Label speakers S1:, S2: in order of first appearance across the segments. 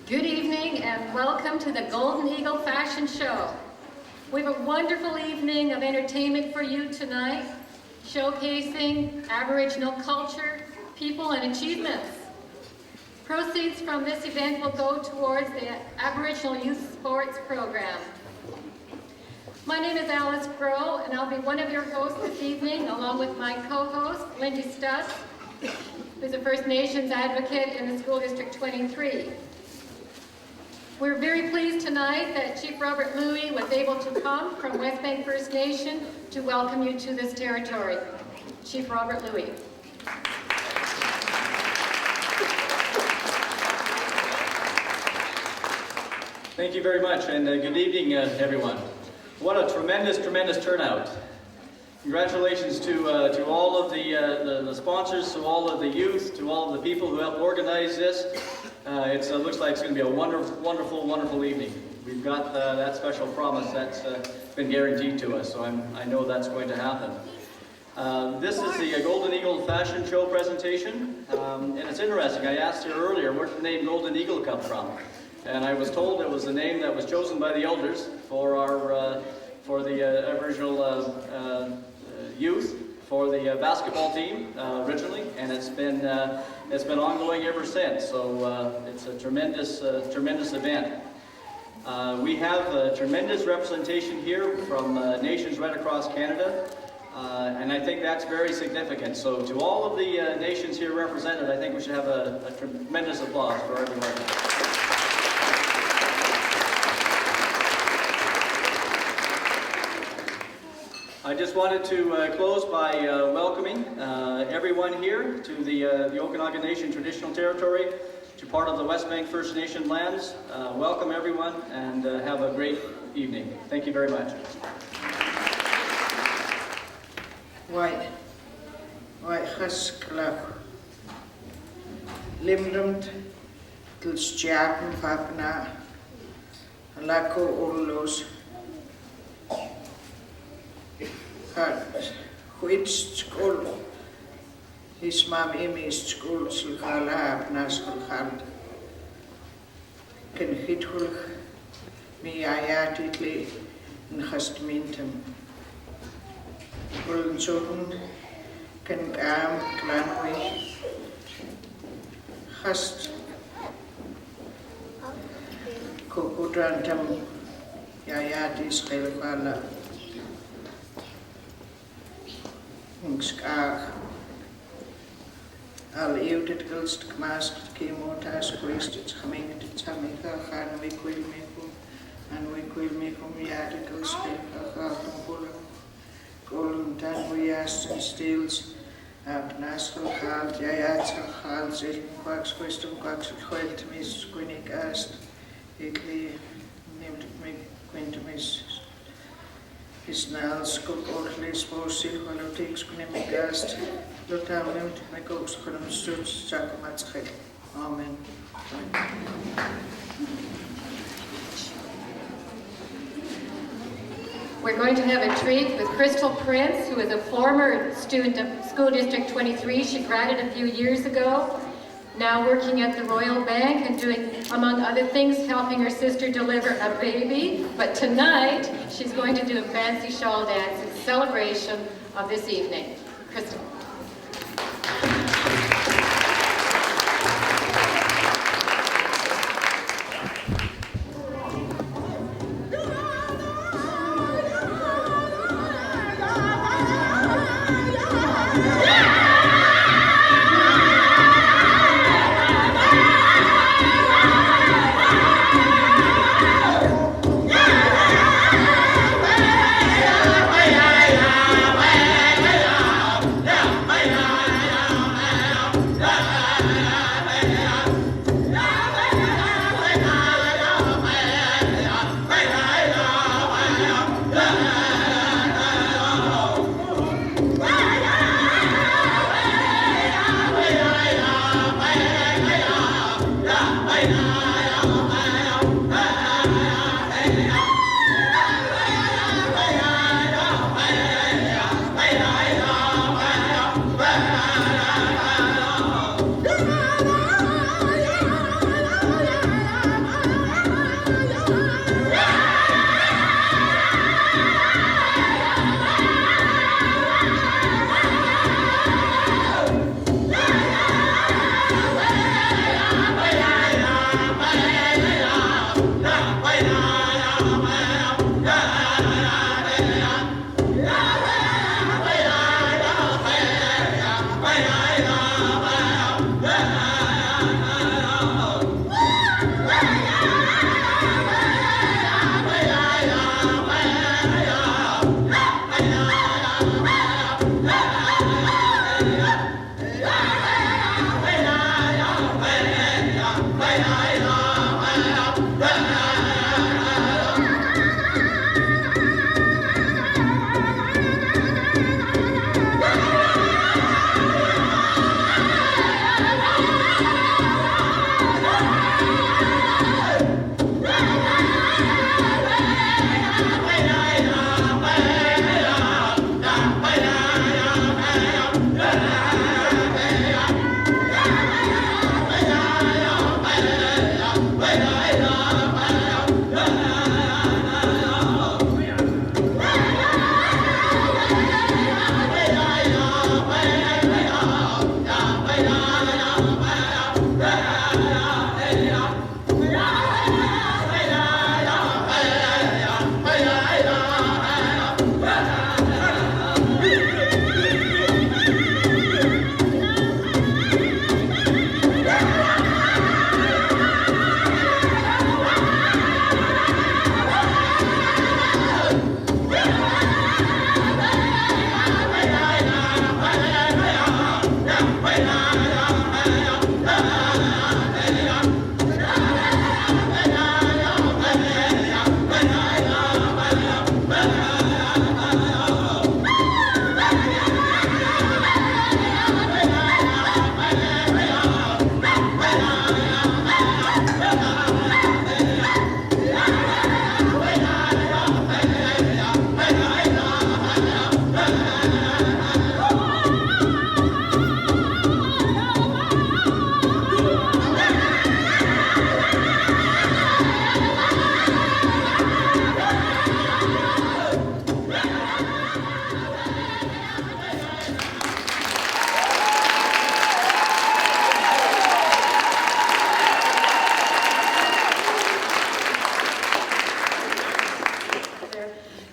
S1: Good evening and welcome to the Golden Eagle Fashion Show. We have a wonderful evening of entertainment for you tonight, showcasing Aboriginal culture, people, and achievements. Proceeds from this event will go towards the Aboriginal Youth Sports Program. My name is Alice Groh, and I'll be one of your hosts this evening, along with my co-host, Lindy Stuss, who's a First Nations advocate in the School District 23. We're very pleased tonight that Chief Robert Louis was able to come from Westbank First Nation to welcome you to this territory. Chief Robert Louis.
S2: Thank you very much, and good evening, everyone. What a tremendous, tremendous turnout. Congratulations to all of the sponsors, to all of the youth, to all of the people who helped organize this. It looks like it's going to be a wonderful, wonderful, wonderful evening. We've got that special promise that's been guaranteed to us, so I know that's going to happen. This is the Golden Eagle Fashion Show presentation, and it's interesting. I asked her earlier, where did the name Golden Eagle come from? And I was told it was the name that was chosen by the elders for the Aboriginal youth for the basketball team originally, and it's been ongoing ever since. So it's a tremendous event. We have a tremendous representation here from nations right across Canada, and I think that's very significant. So to all of the nations here represented, I think we should have a tremendous applause for everyone. I just wanted to close by welcoming everyone here to the Okanagan Nation Traditional Territory, to part of the Westbank First Nation lands. Welcome everyone, and have a great evening. Thank you very much.
S3: Wai chysglach limrumt dylsjaken fabna lako orlos Which school is mam imis school sulkala naskulkhand ken hitulch mi ayatitli in hastmintum uln zogen ken am klanwi hast kokutrantam yayatis kelkala Skag al eeuwdet gulst gemaast chemota's geweest het gemeente het samika gaan we kwil mekum en we kwil mekum ja de gulst gaat om volle golden dan we juist en steels op naschel gaat ja het gaat zich kwaks geweest om kwaks het mis kun ik eerst ik neemt het mee kwint mis is now school orderlies for psychologics kunemi gast lotamem my coach kunum suits chakumatschek. Amen.
S1: We're going to have a treat with Crystal Prince, who is a former student of School District 23. She graduated a few years ago, now working at the Royal Bank and doing, among other things, helping her sister deliver a baby. But tonight, she's going to do a fancy shawl dance in celebration of this evening. Crystal.
S4: Yeah!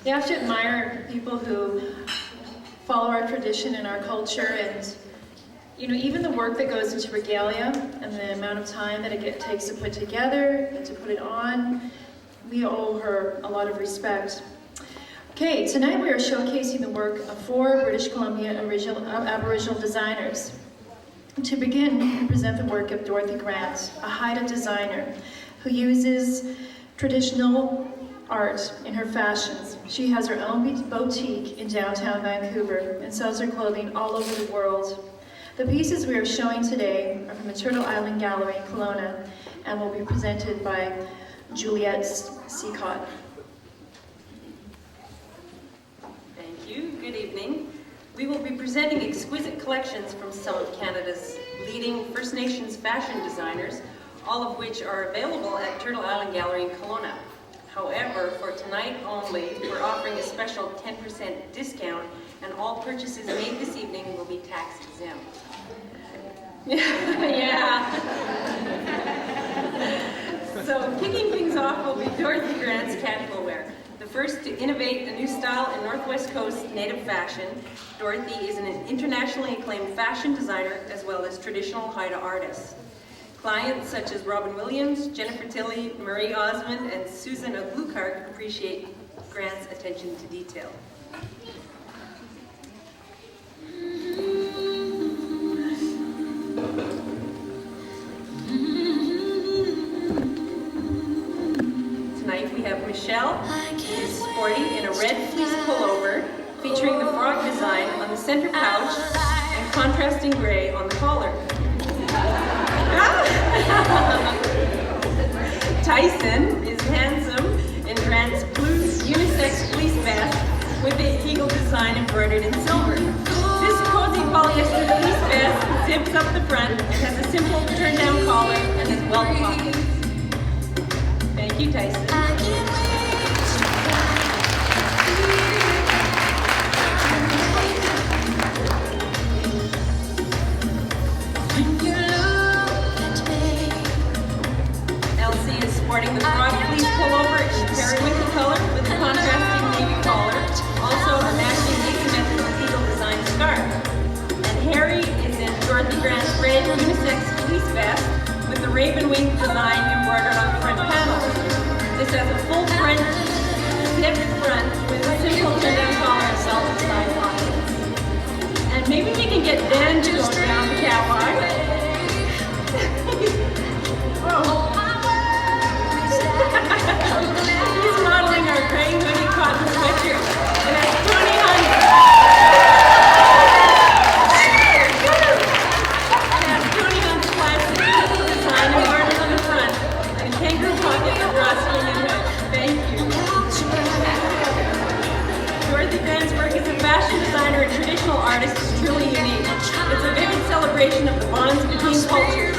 S4: You have to admire people who follow our tradition and our culture, and even the work that goes into regalia and the amount of time that it takes to put together and to put it on. We owe her a lot of respect. Okay, tonight we are showcasing the work of 4 British Columbia Aboriginal designers. To begin, we present the work of Dorothy Grant, a Haida designer who uses traditional art in her fashions. She has her own boutique in downtown Vancouver and sells her clothing all over the world. The pieces we are showing today are from the Turtle Island Gallery in Kelowna and will be presented by Juliette Seacott.
S5: Thank you. Good evening. We will be presenting exquisite collections from some of Canada's leading First Nations fashion designers, all of which are available at Turtle Island Gallery in Kelowna. However, for tonight only, we're offering a special 10% discount, and all purchases made this evening will be tax exempt. Yeah. So kicking things off will be Dorothy Grant's casual wear. The first to innovate a new style in Northwest Coast native fashion, Dorothy is an internationally acclaimed fashion designer as well as traditional Haida artist. Clients such as Robin Williams, Jennifer Tilly, Marie Osmond, and Susan of Gluekark appreciate Grant's attention to detail. Tonight we have Michelle, who is sporting in a red fleece pullover featuring the frog design on the center pouch and contrasting gray on the collar. Tyson is handsome in Grant's blue unisex fleece vest with the eagle design embroidered in silver. This cozy polyester fleece vest zips up the front and has a simple turn-down collar and has well pockets. Thank you, Tyson. Elsie is sporting the frog fleece pullover in periwinkle color with a contrasting navy collar, also a matching asymmetrical eagle design scarf. And Harry is in Dorothy Grant's red unisex fleece vest with the raven wing design embroidered on the front panel. This has a full front, zipped front with a simple turn-down collar and velvet side pockets. And maybe we can get Dan to go down the catwalk. Oh. He's modeling our gray hoodie cotton sweatshirt. And that's Tony Hunt. And that's Tony Hunt's classic design embroidered on the front. And a kangaroo pocket for drawstring and hood. Thank you. Dorothy Grant's work as a fashion designer and traditional artist is truly unique. It's a vivid celebration of the bonds between cultures.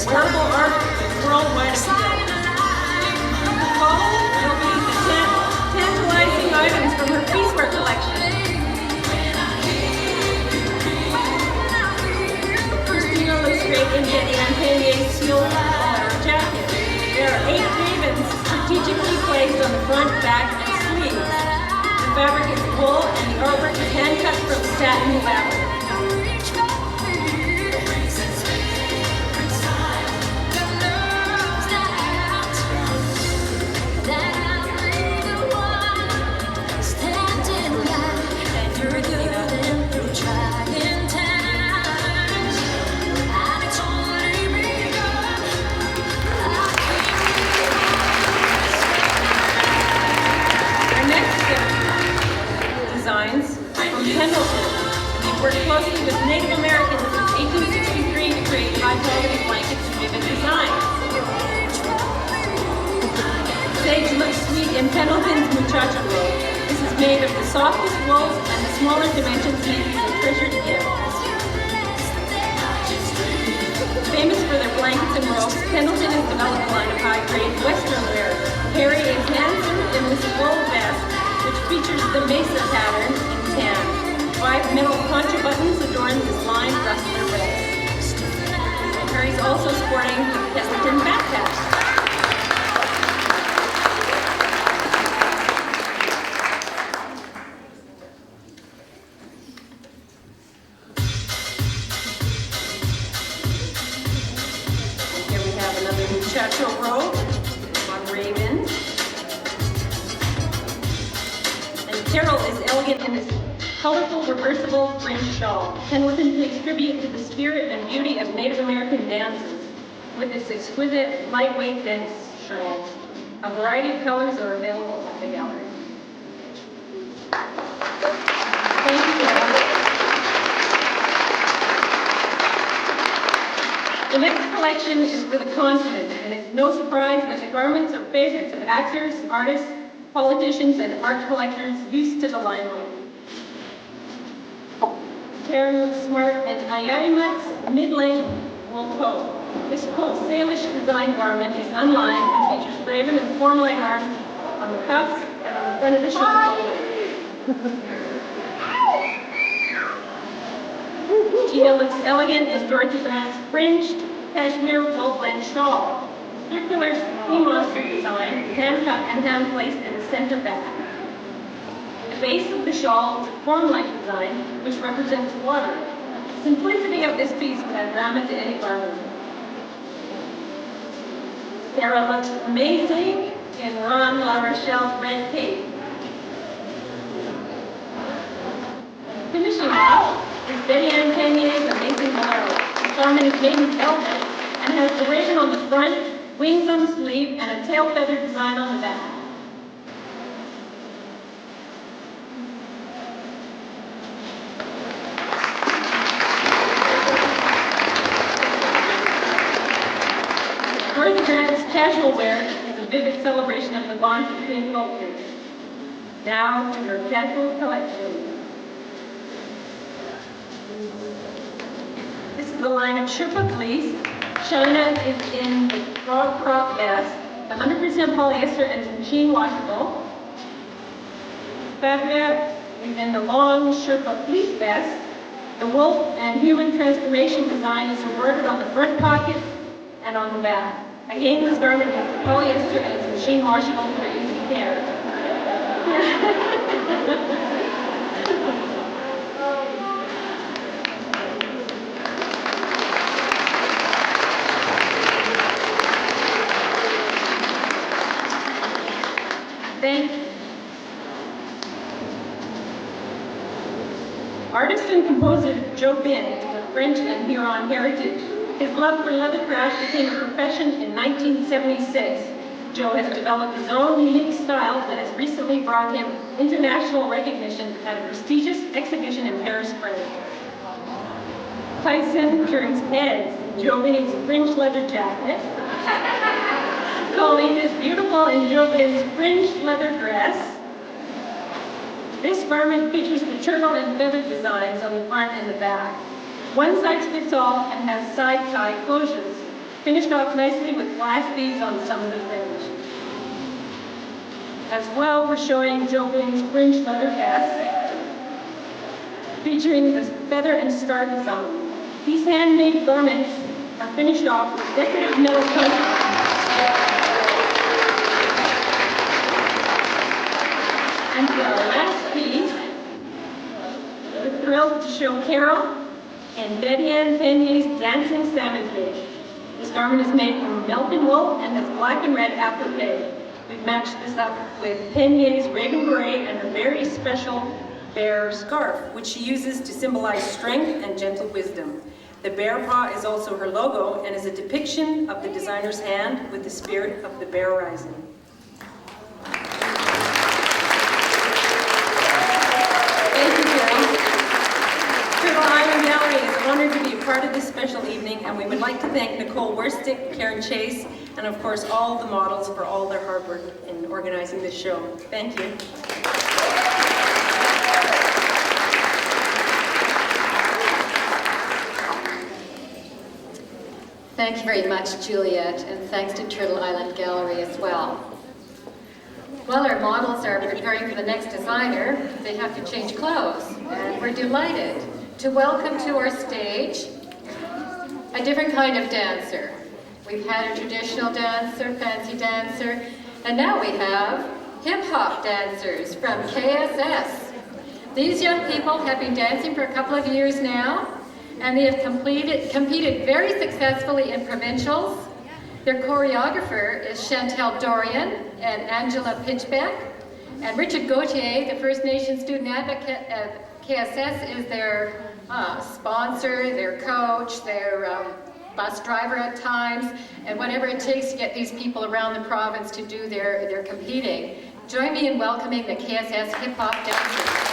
S5: Wearable art is worldwide appeal. Will be the tantalizing items from her piecework collection. Christina looks great in the Anne seal collar jacket. There are 8 ravens strategically placed on the front, back, and sleeves. The fabric is wool and the artwork is hand-cut from satin fabric. Pendleton. We've worked closely with Native Americans since 1863 to create high-quality blankets and vivid designs. Sage looks sweet in Pendleton's muchacha robe. This is made of the softest wools and the smaller dimensions make these a treasured gift. Famous for their blankets and robes, Pendleton has developed a line of high-grade Western wear. Harry is handsome in this wool vest, which features the mesa pattern in tan. 5 metal poncho buttons adorn this lined rustler vest. Harry's also sporting the Pendleton backpack. Carol is elegant in this colorful, reversible fringe shawl. Pendleton takes tribute to the spirit and beauty of Native American dances with its exquisite, lightweight dance shawl. A variety of colors are available at the gallery. Thank you, Carol. The next collection is for the continent, and it's no surprise that the garments are favorites of actors, artists, politicians, and art collectors used to the limelight. Karen Smart and Ayamat's mid-length wool coat. This coat Salish design garment is unlined and features raven and form-like arms on the cuffs and on the front of the shoulder. Tina looks elegant in Dorothy Grant's fringed cashmere wool blend shawl. Circular sea monster design, hand-cut and hand-placed in the center back. The base of the shawl is a form-like design, which represents water. The simplicity of this piece would add drama to any garment. Sarah looks amazing in Ron La Rochelle's red cape. Finishing off is Betty Ann Panier's amazing bolero. The garment is made in velvet and has the raven on the front, wings on the sleeve, and a tail feather design on the back. Dorothy Grant's casual wear is a vivid celebration of the bond between cultures. Now to her casual collection. This is the line of Sherpa fleece. China is in the broad crop vest, 100% polyester and machine washable. Fabric is in the long Sherpa fleece vest. The wolf and human transformation design is embroidered on the front pocket and on the back. Again, this garment is polyester and it's machine washable for easy care. Thank you. Artist and composer Joe Bin is of French and Huron heritage. His love for leathercraft became a profession in 1976. Joe has developed his own unique style that has recently brought him international recognition at a prestigious exhibition in Paris, France. Tyson turns heads in Joe Bin's fringe leather jacket. Colleen is beautiful in Joe Bin's fringed leather dress. This garment features the turtle and feather designs on the front and the back. One size fits all and has side tie closures, finished off nicely with glass beads on some of the fringe. As well, we're showing Joe Bin's fringed leather vest, featuring the feather and star design. These handmade garments are finished off with decorative metal coatings. And for our last piece, we're thrilled to show Carol and Betty Ann Panier's Dancing Savagely. This garment is made from Melton wool and has black and red applique. We've matched this up with Panier's Raven Gray and a very special bear scarf, which she uses to symbolize strength and gentle wisdom. The bear paw is also her logo and is a depiction of the designer's hand with the spirit of the bear rising. Honored to be a part of this special evening, and we would like to thank Nicole Werstick, Karen Chase, and of course all the models for all their hard work in organizing this show. Thank you.
S1: Thank you very much, Juliet, and thanks to Turtle Island Gallery as well. While our models are preparing for the next designer, they have to change clothes, and we're delighted to welcome to our stage a different kind of dancer. We've had a traditional dancer, fancy dancer, and now we have hip-hop dancers from KSS. These young people have been dancing for a couple of years now, and they have competed very successfully in provincials. Their choreographer is Chantel Dorian and Angela Pitchbeck. And Richard Gauthier, the First Nation student advocate at KSS, is their sponsor, their coach, their bus driver at times, and whatever it takes to get these people around the province to do their competing. Join me in welcoming the KSS hip-hop dancers.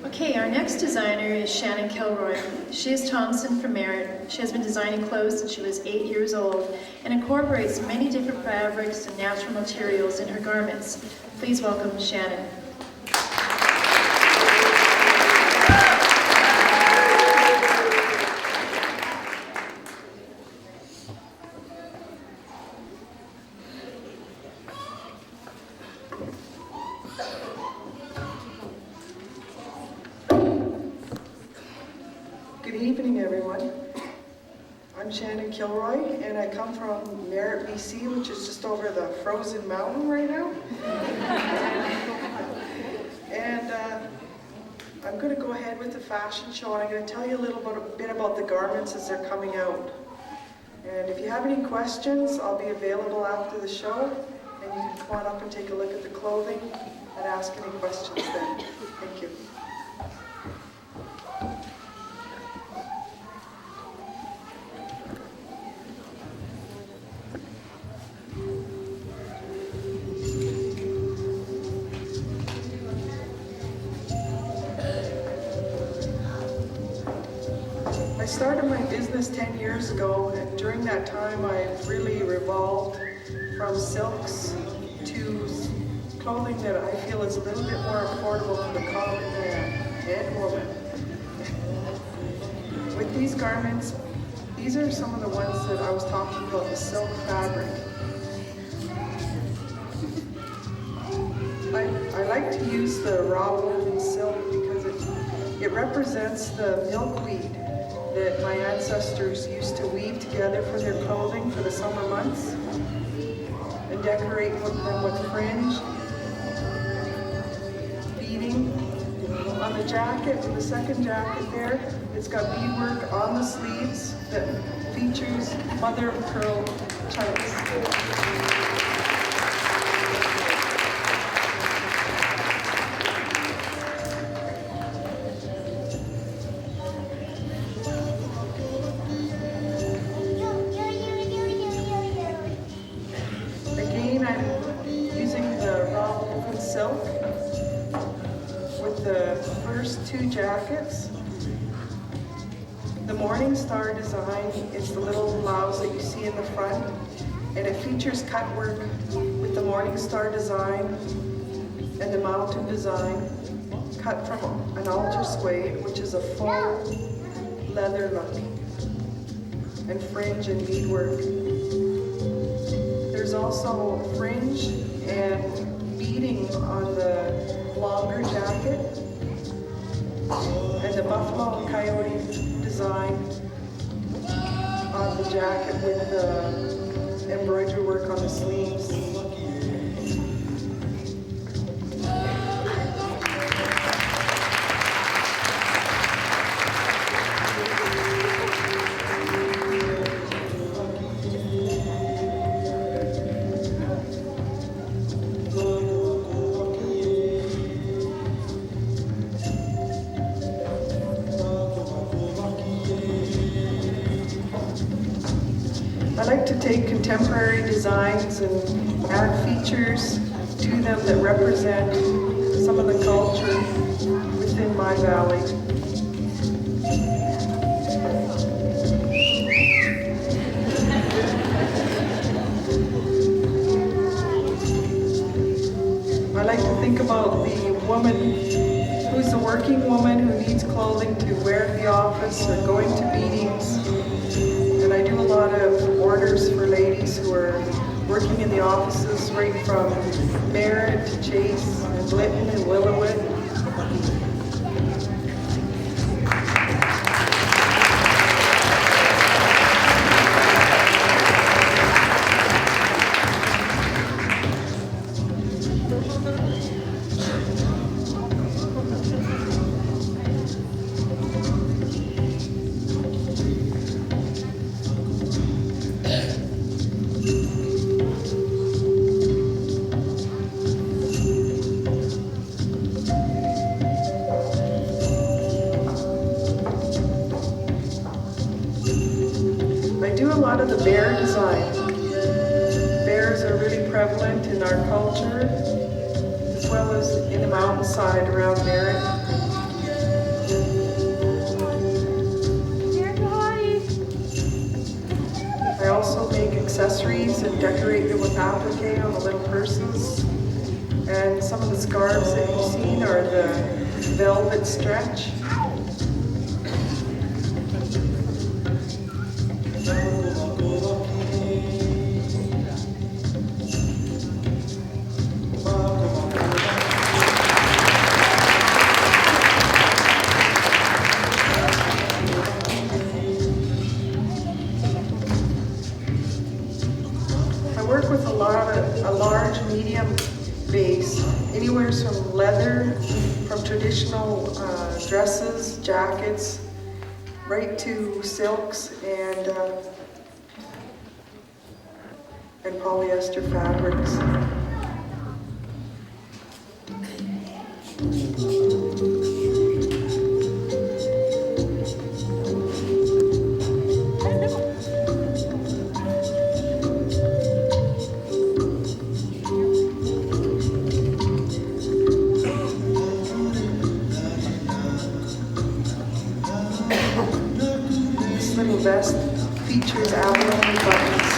S4: Okay, our next designer is Shannon Kilroy. She is Thompson from Merritt. She has been designing clothes since she was 8 years old and incorporates many different fabrics and natural materials in her garments. Please welcome Shannon.
S6: Good evening, everyone. I'm Shannon Kilroy, and I come from Merritt, BC, which is just over the frozen mountain right now. And I'm going to go ahead with the fashion show, and I'm going to tell you a bit about the garments as they're coming out. And if you have any questions, I'll be available after the show, and you can come on up and take a look at the clothing and ask any questions then. Thank you. I started my business 10 years ago, and during that time I've really revolved from silks to clothing that I feel is a little bit more affordable for the common man and woman. With these garments, these are some of the ones that I was talking about, the silk fabric. I like to use the raw woven silk because it represents the milkweed that my ancestors used to weave together for their clothing for the summer months and decorate them with fringe, beading. On the jacket, the second jacket there, it's got beadwork on the sleeves that features mother of pearl chunks. Again, I'm using the raw woven silk with the first two jackets. The Morning Star design is the little blouse that you see in the front, and it features cut work with the Morning Star design and the mountain design, cut from an altar suede, which is a full leather look, and fringe and beadwork. There's also fringe and beading on the longer jacket, and the buffalo and coyote design on the jacket with the embroidery work on the sleeves. like to take contemporary designs and add features to them that represent some of the culture within my valley. I like to think about the woman who's a working woman who needs clothing to wear at the office or going to meetings. And I do a lot of orders for ladies who are working in the offices right from Merritt to Chase and Lytton and Willowwood. I do a lot of the bear design. Bears are really prevalent in our culture, as well as in the mountainside around Merritt. I also make accessories and decorate them with applique on the little purses. And some of the scarves that you've seen are the velvet stretch. I work with a large, medium base, anywhere from leather, from traditional dresses, jackets, right to silks and polyester fabrics. This little vest features abalone buttons.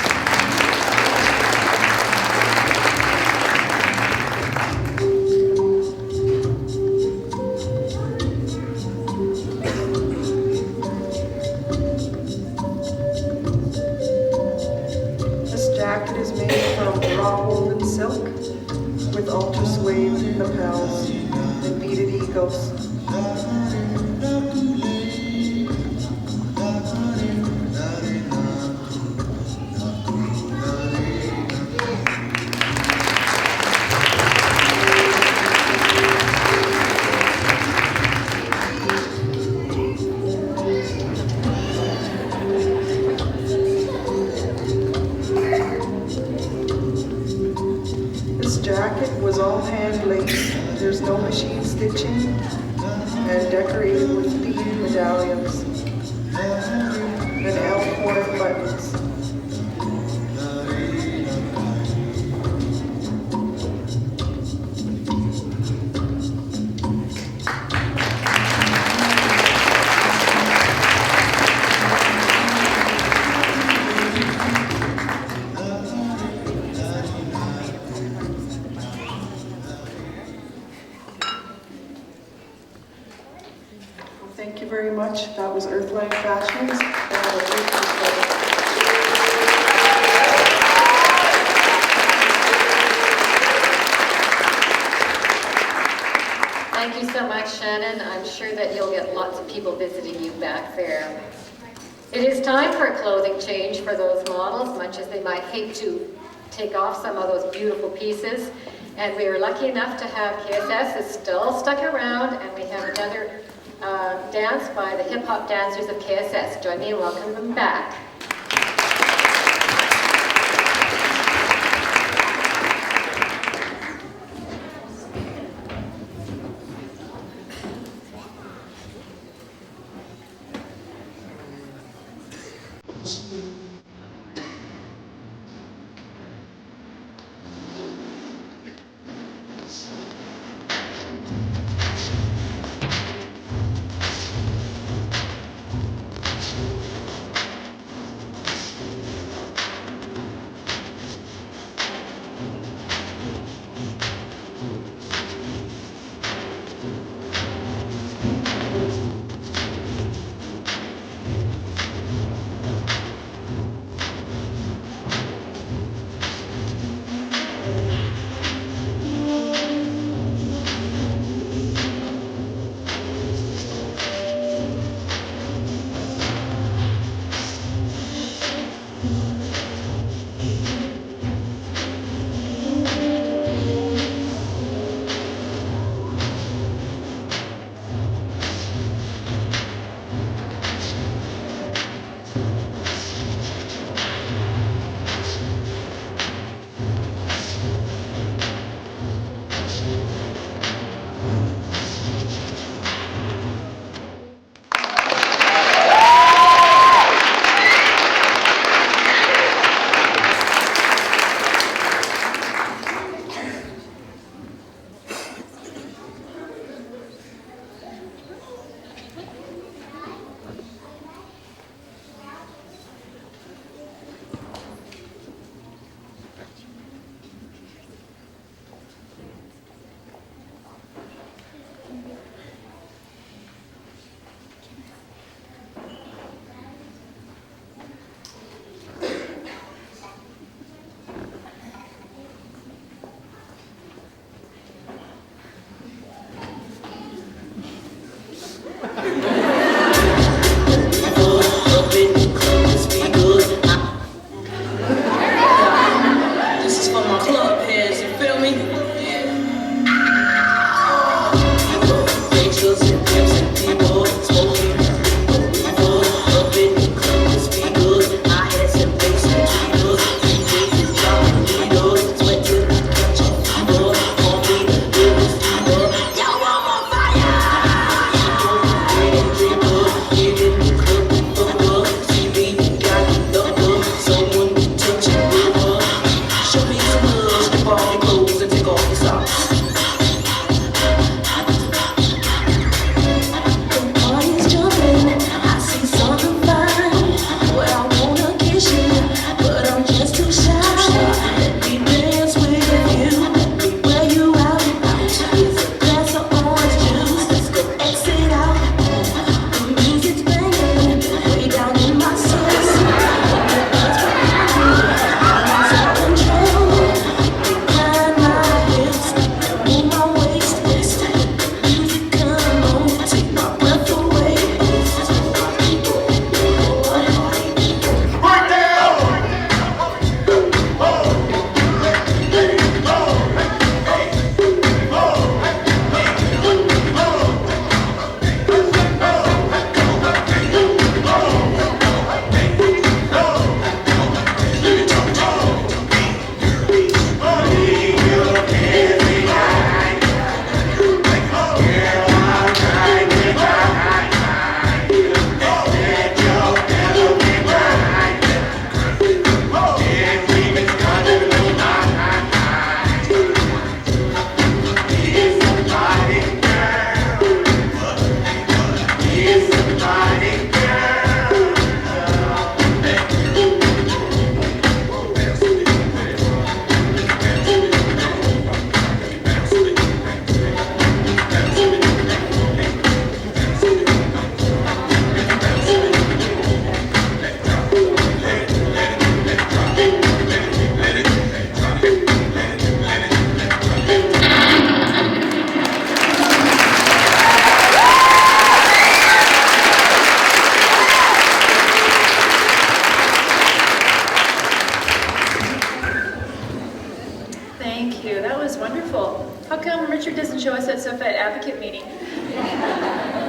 S6: This jacket is made from raw woven silk with ultra suede lapels and beaded eagles. This jacket was all hand laced. There's no machine stitching and decorated with beaded medallions and L4 buttons. Thank you very much. That was Earthland Fashions.
S1: Thank you so much, Shannon. I'm sure that you'll get lots of people visiting you back there. It is time for a clothing change for those models, much as they might hate to take off some of those beautiful pieces. And we are lucky enough to have KSS is still stuck around, and we have another dance by the hip-hop dancers of KSS. Join me in welcoming them back.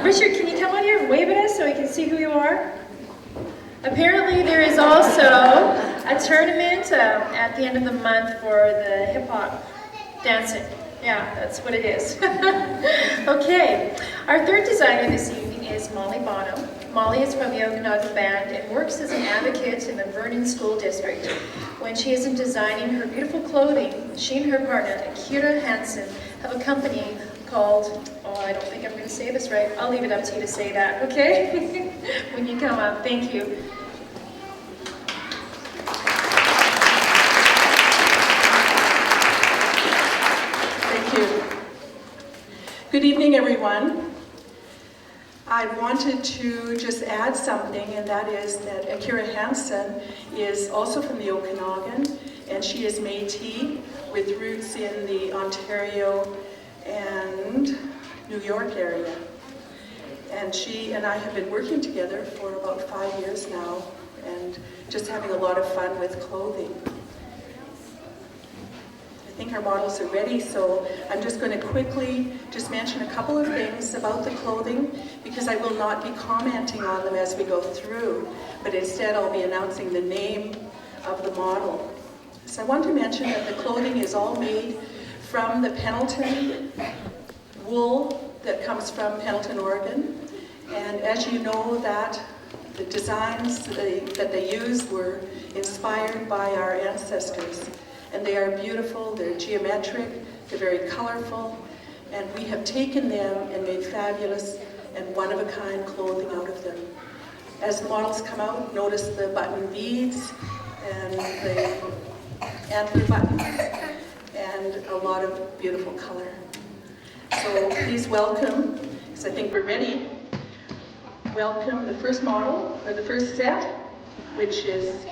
S4: Richard, can you come out here and wave at us so we can see who you are? Apparently there is also a tournament at the end of the month for the hip-hop dancing. Yeah, that's what it is. Okay, our third designer this evening is Molly Bonham. Molly is from the Okanagan Band and works as an advocate in the Vernon School District. When she isn't designing her beautiful clothing, she and her partner, Akira Hansen, have a company called, oh, I don't think I'm going to say this right. I'll leave it up to you to say that, okay? When you come up, thank you.
S6: Thank you. Good evening, everyone. I wanted to just add something, and that is that Akira Hansen is also from the Okanagan, and she is Métis with roots in the Ontario and New York area. And she and I have been working together for about 5 years now, and just having a lot of fun with clothing. I think our models are ready, so I'm just going to quickly just mention a couple of things about the clothing, because I will not be commenting on them as we go through, but instead I'll be announcing the name of the model. So I want to mention that the clothing is all made from the Pendleton wool that comes from Pendleton, Oregon. And as you know, that the designs that they used were inspired by our ancestors. And they are beautiful, they're geometric, they're very colorful, and we have taken them and made fabulous and one-of-a-kind clothing out of them. As the models come out, notice the button beads and the antler buttons and a lot of beautiful color. So please welcome, because I think we're ready, welcome the first model, or the first set, which is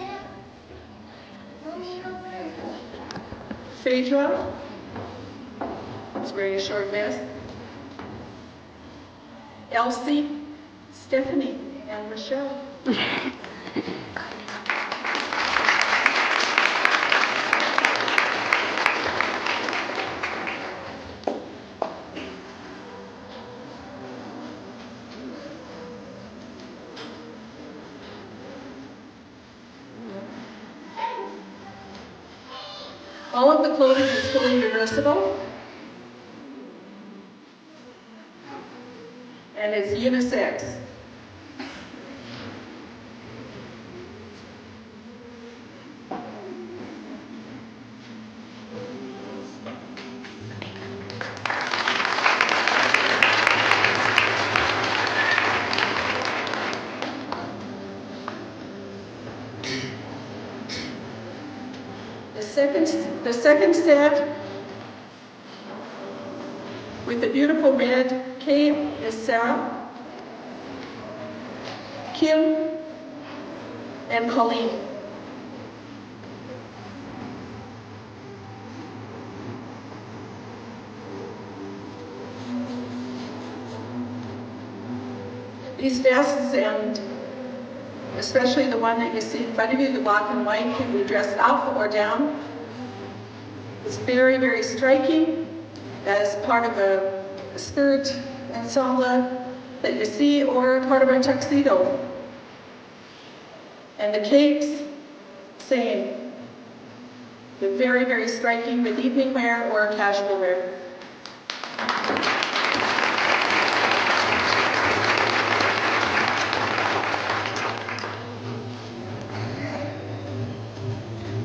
S6: Phaedra. It's wearing a short vest. Elsie, Stephanie, and Michelle. All of the clothing is fully reversible and is unisex. The second set with the beautiful red cape is Sarah, Kim, and Colleen. These vests, and especially the one that you see in front of you, the black and white, can be dressed up or down. It's very, very striking as part of a skirt ensemble that you see, or part of a tuxedo. And the capes, same. They're very, very striking with evening wear or casual wear.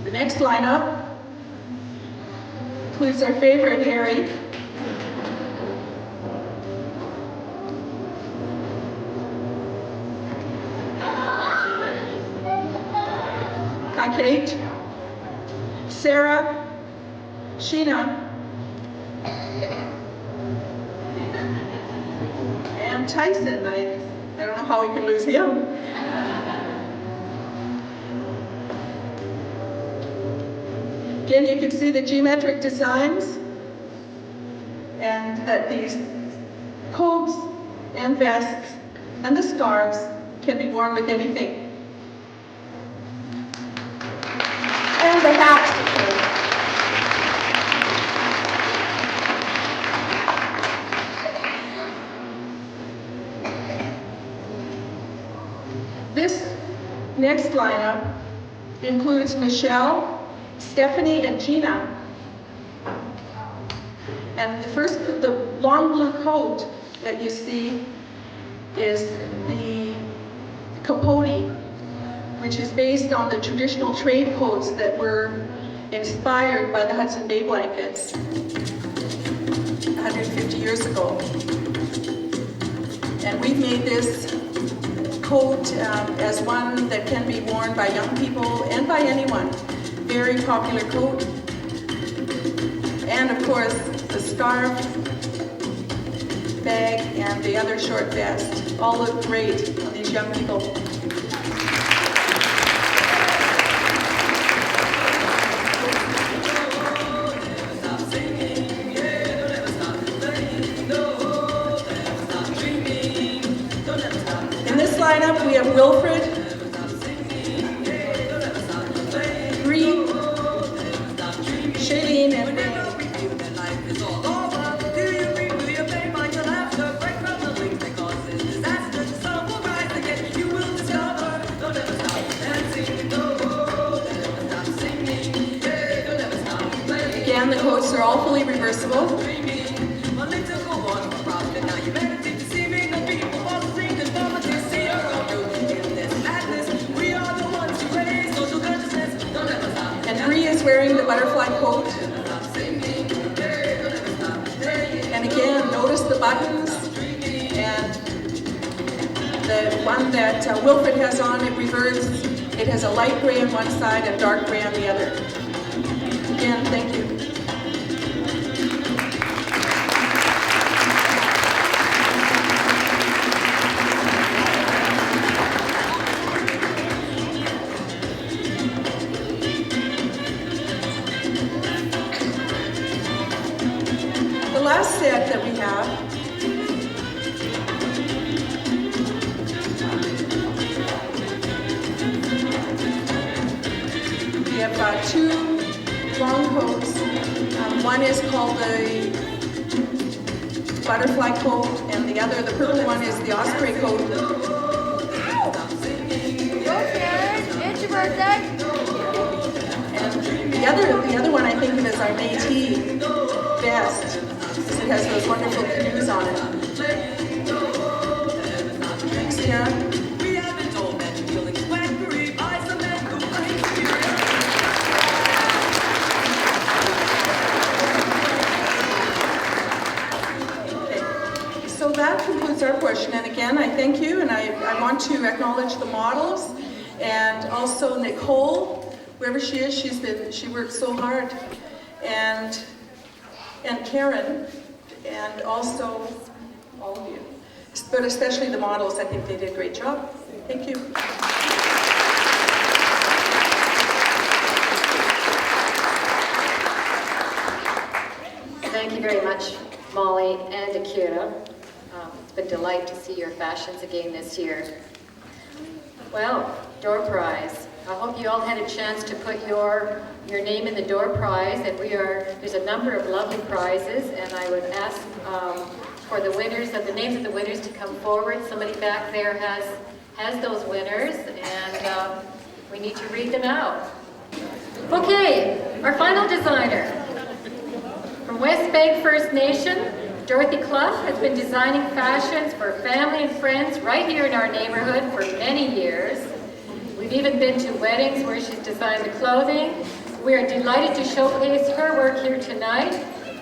S6: The next lineup includes our favorite Harry, Kate, Sarah, Sheena, and Tyson. I don't know how we can lose him. Again, you can see the geometric designs, and that these coats and vests and the scarves can be worn with anything. And the hats. This next lineup includes Michelle, Stephanie, and Gina. And the long blue coat that you see is the Capote, which is based on the traditional trade coats that were inspired by the Hudson Bay blankets 150 years ago. And we've made this coat as one that can be worn by young people and by anyone. Very popular coat. And of course, the scarf, bag, and the other short vest all look great on these young people. In this lineup, we have Wilfred, Bree, Shailene, and Ray. Again, the coats are all fully reversible. And Bree is wearing the butterfly coat. And again, notice the buttons. And the one that Wilfred has on, it reverses. It has a light gray on one side and dark gray on the other. Again, thank you. The last set that we have two long coats. One is called the butterfly coat, and the other, the purple one, is the osprey coat.
S7: It's your birthday.
S6: And the other one I think of as our Métis vest, because it has those wonderful canoes on it. Thanks, Sarah. So that concludes our portion, and again, I thank you, and I want to acknowledge the models, and also Nicole, wherever she is, she worked so hard, and Karen, and also all of you, but especially the models. I think they did a great job. Thank you.
S1: Thank you very much, Molly and Akira. It's been a delight to see your fashions again this year. Well, door prize. I hope you all had a chance to put your name in the door prize, and there's a number of lovely prizes, and I would ask for the winners, the names of the winners to come forward. Somebody back there has those winners, and we need to read them out. Okay, our final designer. From West Bank First Nation, Dorothy Clough has been designing fashions for family and friends right here in our neighborhood for many years. We've even been to weddings where she's designed the clothing. We are delighted to showcase her work here tonight.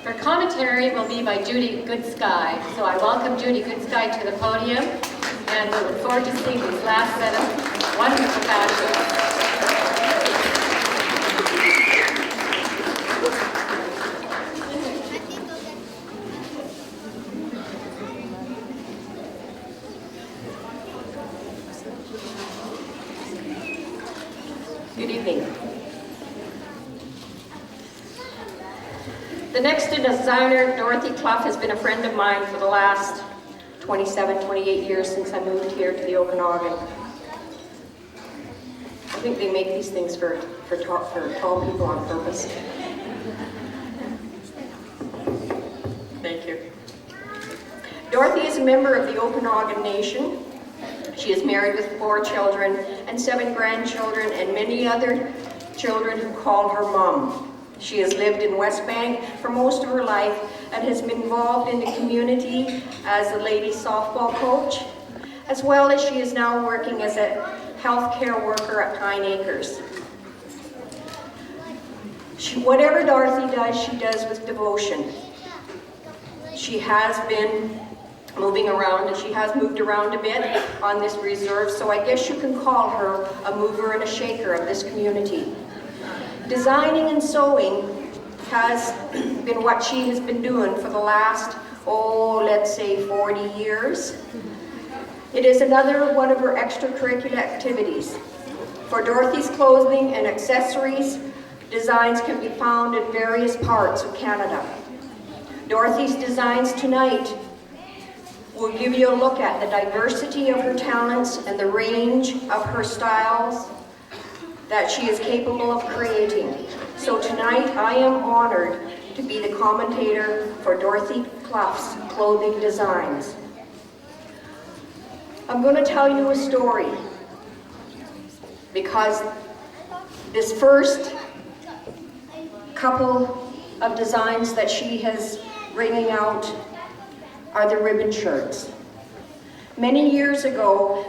S1: Her commentary will be by Judy Goodsky. So I welcome Judy Goodsky to the podium, and we look forward to seeing these last set of wonderful fashions. Good evening.
S8: The next designer, Dorothy Clough, has been a friend of mine for the last 27, 28 years since I moved here to the Okanagan. I think they make these things for tall people on purpose. Thank you. Dorothy is a member of the Okanagan Nation, She is married with 4 children and 7 grandchildren and many other children who call her mom. She has lived in West Bank for most of her life and has been involved in the community as a lady softball coach, as well as she is now working as a healthcare worker at Pine Acres. Whatever Dorothy does, she does with devotion. She has been moving around, and she has moved around a bit on this reserve, so I guess you can call her a mover and a shaker of this community. Designing and sewing has been what she has been doing for the last, let's say 40 years. It is another one of her extracurricular activities. For Dorothy's clothing and accessories, designs can be found in various parts of Canada. Dorothy's designs tonight will give you a look at the diversity of her talents and the range of her styles that she is capable of creating. So tonight I am honored to be the commentator for Dorothy Clough's clothing designs. I'm going to tell you a story because this first couple of designs that she has bringing out are the ribbon shirts. Many years ago,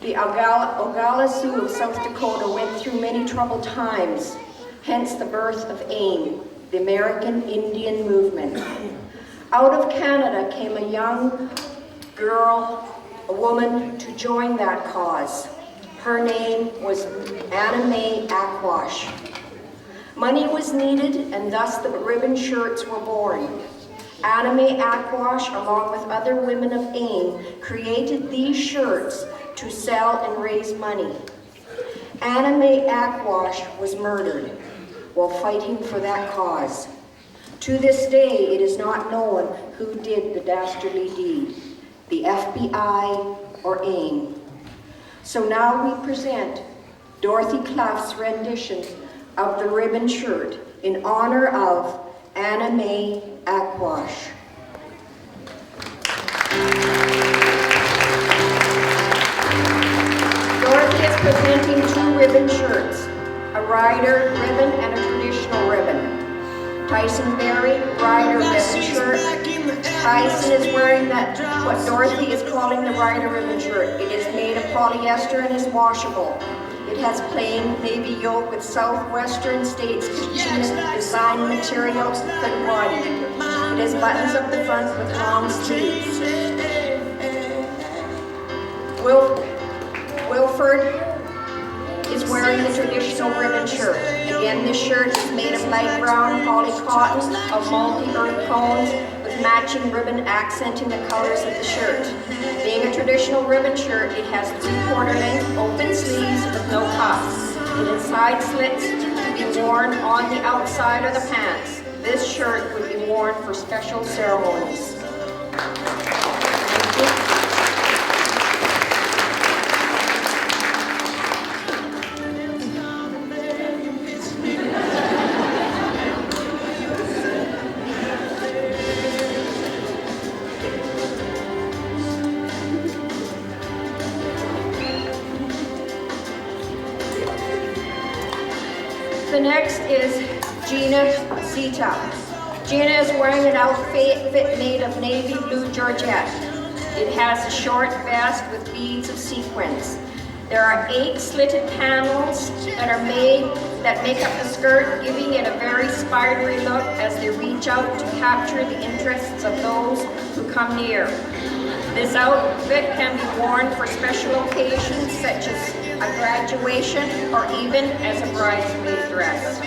S8: the Oglala Sioux of South Dakota went through many troubled times, hence the birth of AIM, the American Indian Movement. Out of Canada came a young girl, a woman, to join that cause. Her name was Anna May Aquash. Money was needed, and thus the ribbon shirts were born. Anna May Aquash, along with other women of AIM, created these shirts to sell and raise money. Anna May Aquash was murdered while fighting for that cause. To this day, it is not known who did the dastardly deed, the FBI or AIM. So now we present Dorothy Clough's rendition of the ribbon shirt in honor of Anna May Aquash. Dorothy is presenting 2 ribbon shirts, a rider ribbon and a traditional ribbon. Tyson Berry, rider ribbon shirt. Tyson is wearing what Dorothy is calling the rider ribbon shirt. It is made of polyester and is washable. It has plain navy yoke with Southwestern States Kachina design material for the body. It has buttons up the front with long sleeves. Wilford is wearing the traditional ribbon shirt. Again, this shirt is made of light brown poly cotton of multi-earth tones with matching ribbon accenting the colors of the shirt. Being a traditional ribbon shirt, it has 3/4 length open sleeves with no cuffs. It has side slits to be worn on the outside of the pants. This shirt would be worn for special ceremonies. Thank you. The next is Gina Zita. Gina is wearing an outfit made of navy blue georgette. It has a short vest with beads of sequins. There are 8 slitted panels that make up the skirt, giving it a very spidery look as they reach out to capture the interests of those who come near. This outfit can be worn for special occasions such as a graduation or even as a bridesmaid dress.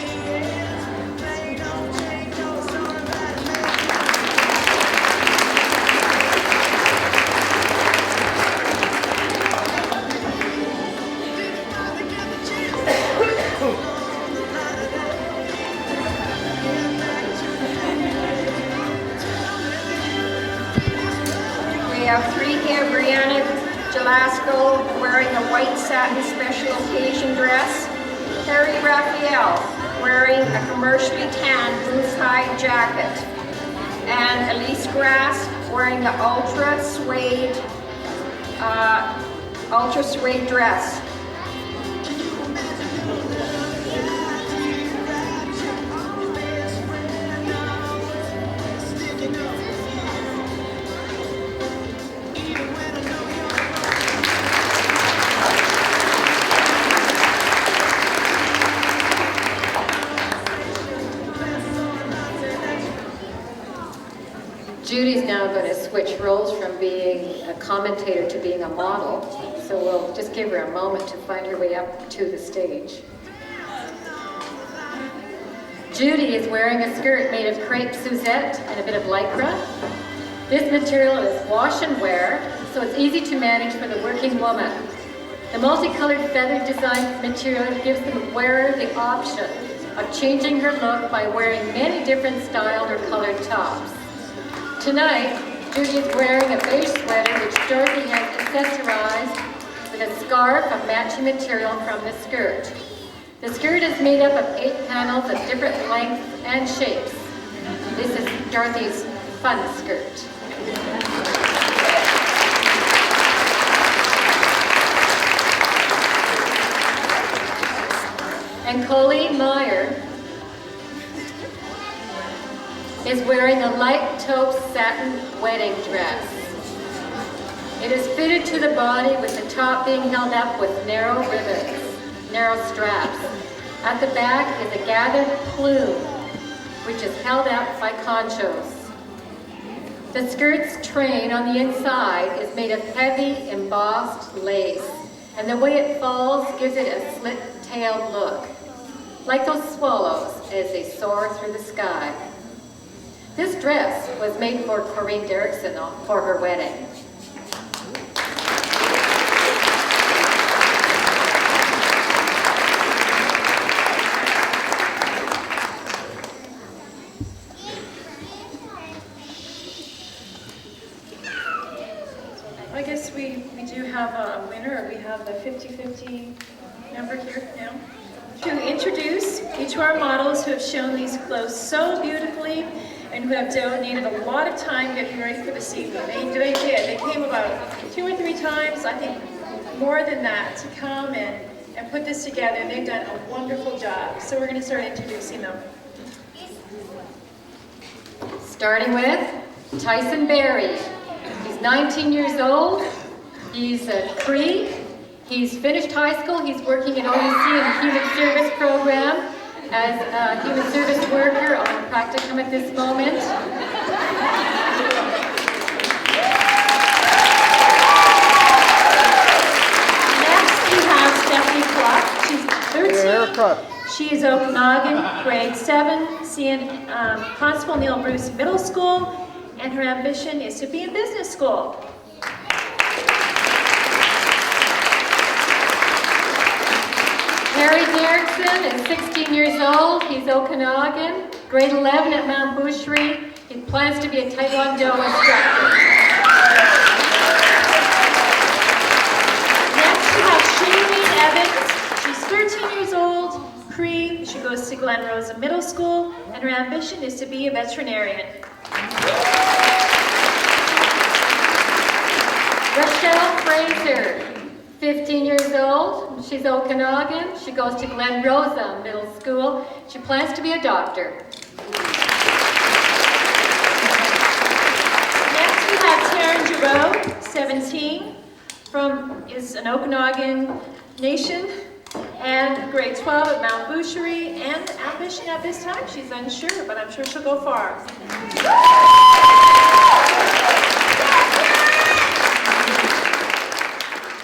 S8: We have 3 here. Brianna Jalasco wearing a white satin special occasion dress. Harry Raphael wearing a commercially tan moose-hide jacket. And Elise Grass wearing the ultra suede ultra suede dress.
S1: Judy's now going to switch roles from being a commentator to being a model, so we'll just give her a moment to find her way up to the stage. Judy is wearing a skirt made of crepe Suzette and a bit of lycra. This material is wash and wear, so it's easy to manage for the working woman. The multicolored feather design material gives the wearer the option of changing her look by wearing many different styled or colored tops. Tonight, Judy is wearing a beige sweater which Dorothy has accessorized with a scarf of matching material from the skirt. The skirt is made up of 8 panels of different lengths and shapes. This is Dorothy's fun skirt. And Colleen Meyer is wearing a light taupe satin wedding dress. It is fitted to the body with the top being held up with narrow ribbons, narrow straps. At the back is a gathered plume, which is held up by conchos. The skirt's train on the inside is made of heavy embossed lace, and the way it falls gives it a slit-tailed look, like those swallows as they soar through the sky. This dress was made for Corinne Derrickson for her wedding.
S4: I guess we do have a winner. We have the 50-50 number here now. To introduce each of our models who have shown these clothes so beautifully and who have donated a lot of time getting ready for this evening. They did. They came about 2 or 3 times, I think more than that, to come and put this together. They've done a wonderful job. So we're going to start introducing them.
S1: Starting with Tyson Berry. He's 19 years old. He's a Cree. He's finished high school. He's working at OUC in the Human Service Program as a human service worker on practicum at this moment.
S4: Next we have Stephanie Clark. She's 13. She is Okanagan, grade 7, seeing Constable Neil Bruce Middle School, and her ambition is to be in business school.
S1: Harry Derrickson is 16 years old. He's Okanagan, grade 11 at Mount Boucherie. He plans to be a Taekwondo instructor.
S4: Next we have Shailene Evans. She's 13 years old, Cree. She goes to Glen Rosa Middle School, and her ambition is to be a veterinarian.
S1: Rochelle Fraser, 15 years old. She's Okanagan. She goes to Glen Rosa Middle School. She plans to be a doctor.
S4: Next we have Taryn Giroux, 17, is an Okanagan Nation, and grade 12 at Mount Boucherie, and ambition at this time, she's unsure, but I'm sure she'll go far.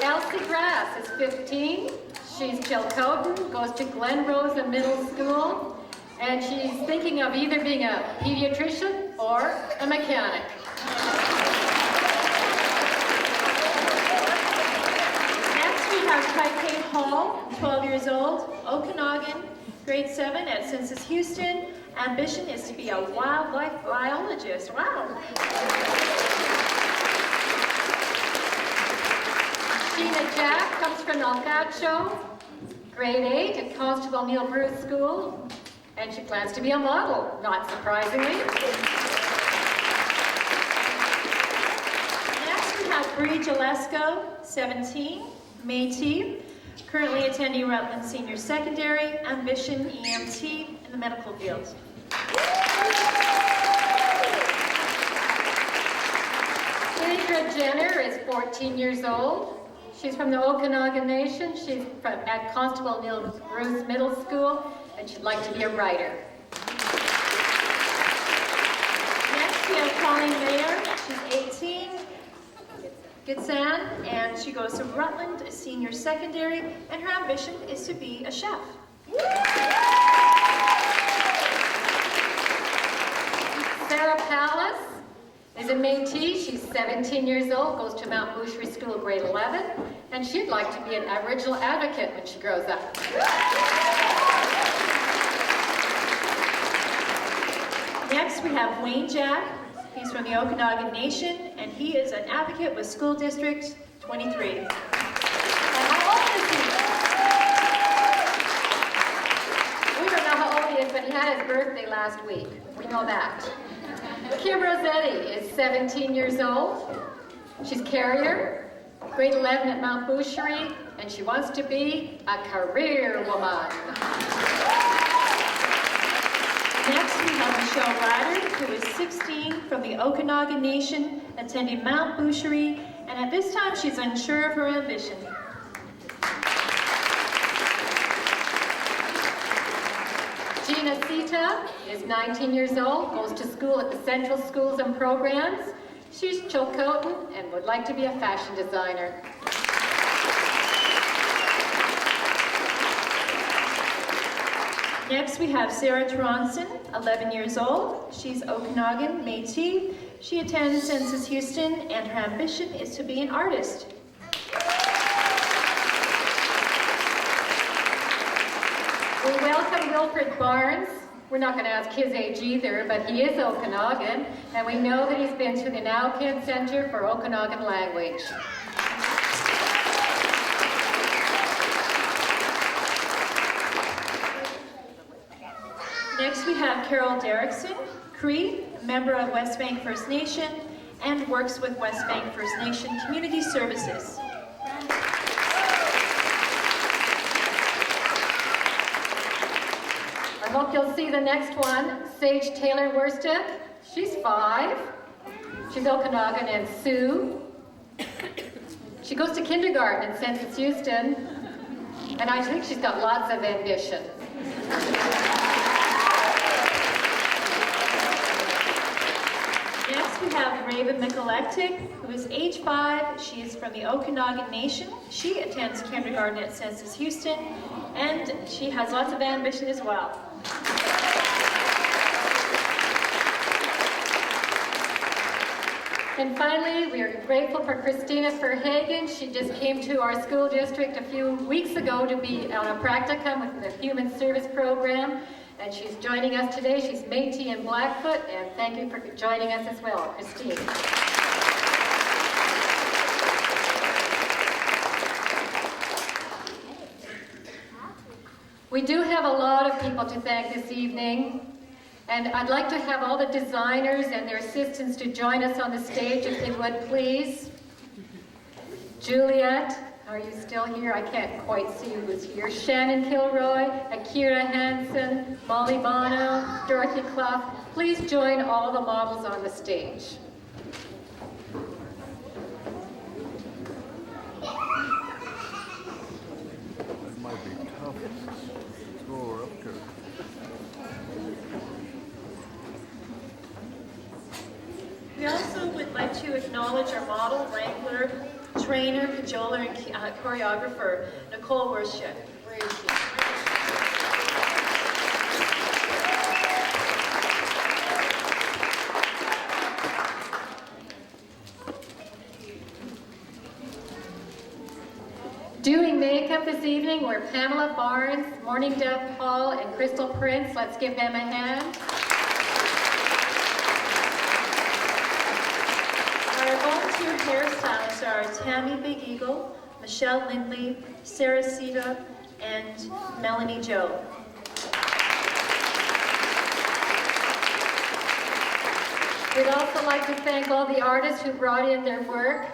S1: Elsie Grass is 15. She's Chilcotin, goes to Glen Rosa Middle School, and she's thinking of either being a pediatrician or a mechanic.
S4: Next we have Kai-Kate Hall, 12 years old, Okanagan, grade 7 at Census Houston. Ambition is to be a wildlife biologist. Wow.
S1: Sheena Jack comes from Alcacho, grade 8 at Constable Neil Bruce School, and she plans to be a model, not surprisingly.
S4: Next we have Bree Jalesko, 17, Métis, currently attending Rutland Senior Secondary, ambition EMT in the medical field.
S1: Phaedra Jenner is 14 years old. She's from the Okanagan Nation. She's at Constable Neil Bruce Middle School, and she'd like to be a writer.
S4: Next, we have Colleen Mayer. She's 18, Gitsan, and she goes to Rutland Senior Secondary, and her ambition is to be a chef.
S1: Sarah Pallas is a Métis. She's 17 years old, goes to Mount Boucherie School, grade 11, and she'd like to be an Aboriginal advocate when she grows up.
S4: Next, we have Wayne Jack. He's from the Okanagan Nation, and he is an advocate with School District 23.
S1: And how old is he? We don't know how old he is, but he had his birthday last week. We know that. Kim Rossetti is 17 years old. She's carrier, grade 11 at Mount Boucherie, and she wants to be a career woman.
S4: Next, we have Michelle Ryder, who is 16, from the Okanagan Nation, attending Mount Boucherie, and at this time, she's unsure of her ambition.
S1: Gina Sita is 19 years old, goes to school at the Central Schools and Programs. She's Chilcotin and would like to be a fashion designer.
S4: Next, we have Sarah Tronson, 11 years old. She's Okanagan, Métis. She attends Census Houston, and her ambition is to be an artist.
S1: We welcome Wilfred Barnes. We're not going to ask his age either, but he is Okanagan, and we know that he's been to the Naukin Center for Okanagan Language.
S4: Next, we have Carol Derrickson, Cree, a member of West Bank First Nation, and works with West Bank First Nation Community Services.
S1: I hope you'll see the next one, Sage Taylor Worsted. She's 5. She's Okanagan and Sioux. She goes to kindergarten in Census Houston, and I think she's got lots of ambition.
S4: Next, we have Raven McElectic, who is age 5. She is from the Okanagan Nation. She attends kindergarten at Census Houston, and she has lots of ambition as well.
S1: And finally, we are grateful for Christina Verhagen. She just came to our school district a few weeks ago to be on a practicum with the Human Service Program, and she's joining us today. She's Métis and Blackfoot, and thank you for joining us as well, Christine. We do have a lot of people to thank this evening. And I'd like to have all the designers and their assistants to join us on the stage, if they would, please. Juliet, are you still here? I can't quite see who's here. Shannon Kilroy, Akira Hansen, Molly Bono, Dorothy Clough. Please join all the models on the stage.
S9: It might be tough to throw her up there.
S4: We also would like to acknowledge our model, wrangler, trainer, cajoler, and choreographer, Nicole Worship. Where is she?
S1: Doing makeup this evening were Pamela Barnes, Morning Dove Hall, and Crystal Prince. Let's give them a hand.
S4: Our volunteer hairstylists are Tammy Big Eagle, Michelle Lindley, Sarah Sita, and Melanie Joe.
S1: We'd also like to thank all the artists who brought in their work.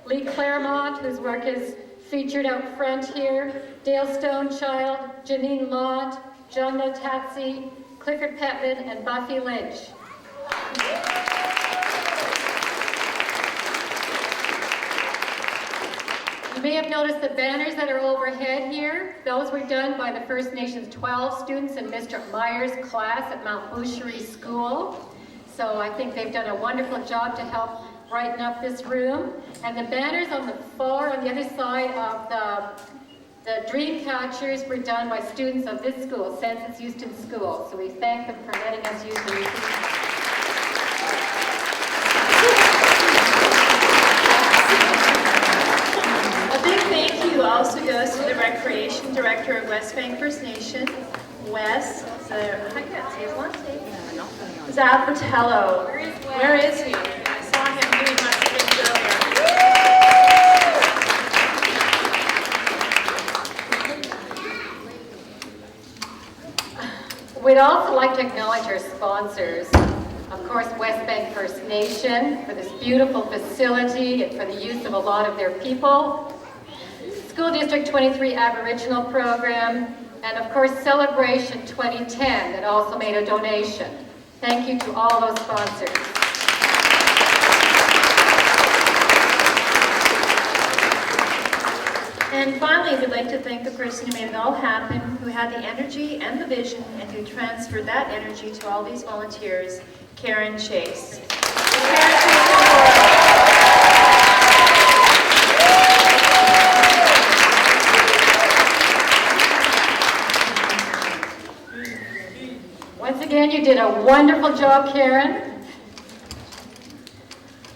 S1: Lee Claremont, whose work is featured out front here, Dale Stonechild, Janine Lott, John Notazzi, Clifford Petman, and Buffy Lynch. You may have noticed the banners that are overhead here. Those were done by the First Nations 12 students in Mr. Meyer's class at Mount Boucherie School. So I think they've done a wonderful job to help brighten up this room. And the banners on the other side of the dream catchers were done by students of this school, Census Houston School. So we thank them for letting us use the museum.
S4: Thank you also goes to the Recreation Director of West Bank First Nation, Wes Zapatello. Where is he? I saw him doing my things earlier.
S1: We'd also like to acknowledge our sponsors. Of course, West Bank First Nation for this beautiful facility and for the use of a lot of their people. School District 23 Aboriginal Program, and of course Celebration 2010 that also made a donation. Thank you to all those sponsors.
S4: And finally, we'd like to thank the person who made it all happen, who had the energy and the vision, and who transferred that energy to all these volunteers, Karen Chase.
S1: Once again, you did a wonderful job, Karen.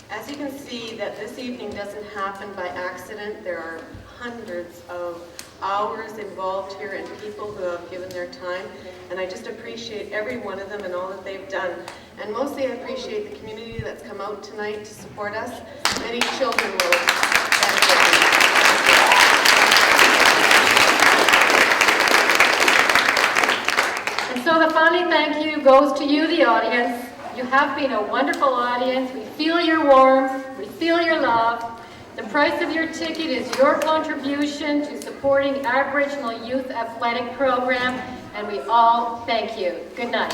S10: As you can see, that this evening doesn't happen by accident. There are hundreds of hours involved here and people who have given their time, and I just appreciate every one of them and all that they've done. And mostly I appreciate the community that's come out tonight to support us. Many children will benefit.
S1: And so the final thank you goes to you, the audience. You have been a wonderful audience. We feel your warmth. We feel your love. The price of your ticket is your contribution to supporting Aboriginal Youth Athletic Program, and we all thank you. Good night.